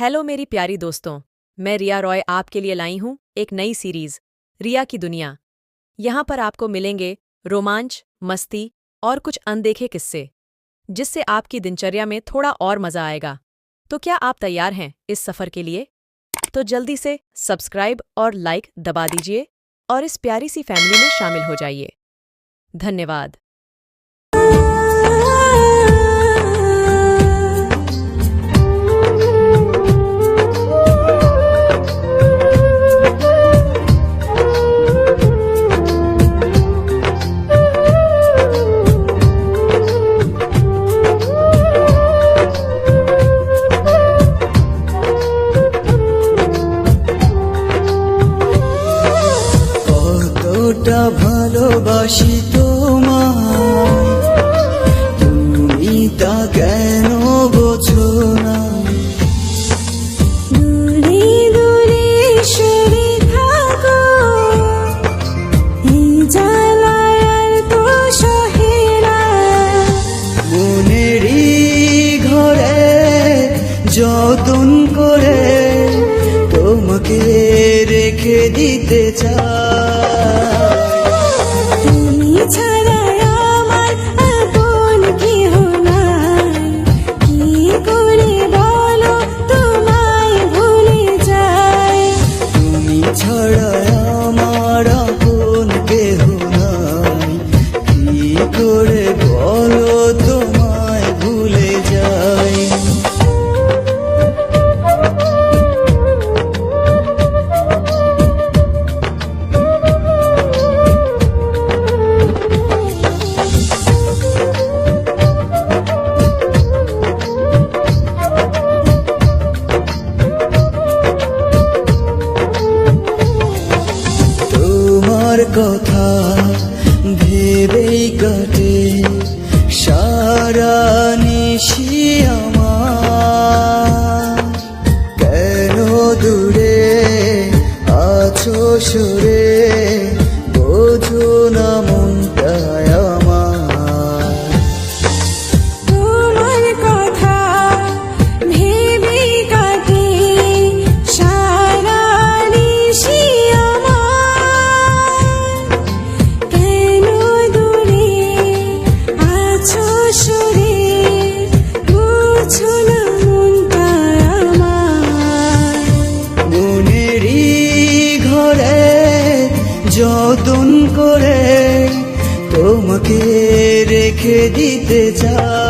Hello मेरी प्यारी दोस्तों, मैं रिया रॉय आपके लिए लाई हूँ एक नई सीरीज रिया की दुनिया। यहाँ पर आपको मिलेंगे रोमांच, मस्ती और कुछ अनदेखे किस्से, जिससे आपकी दिनचर्या में थोड़ा और मज़ा आएगा। तो क्या आप तैयार हैं इस सफ़र के लिए? तो जल्दी से सब्सक्राइब और लाइक दबा दीजिए और इस प्यारी सी फैमिली में शामिल हो जाइए। धन्यवाद। কতটা ভালোবাসি তোমায়, তুমি তা কেন বোঝো না? দূরে দূরে সরে থাকো, এই জ্বালায় আর তো সহে না। মনেরই ঘরে যতন করে তোমাকে রেখে দিতে চাই। তুমি ছাড়া আমার আপন কেহ নাই, কি করে বলো তোমায় ভুলে যাই। তুমি ছাড়া আমার আপন কেহ নাই, কি করে বলো তোমায় ভুলে যাই। তোমার কথা ভেবেই কাটে সারা নিশি আমার। কেন দূরে আছো সরে বোঝো না মনটায় আমার। তোমার কথা ভেবে কাটে সারা নিশি আমার। কেন দূরে আছো সরে বুঝো না মনটা আমার। মনেরই ঘরে যতন করে তোমাকে রেখে দিতে চাই।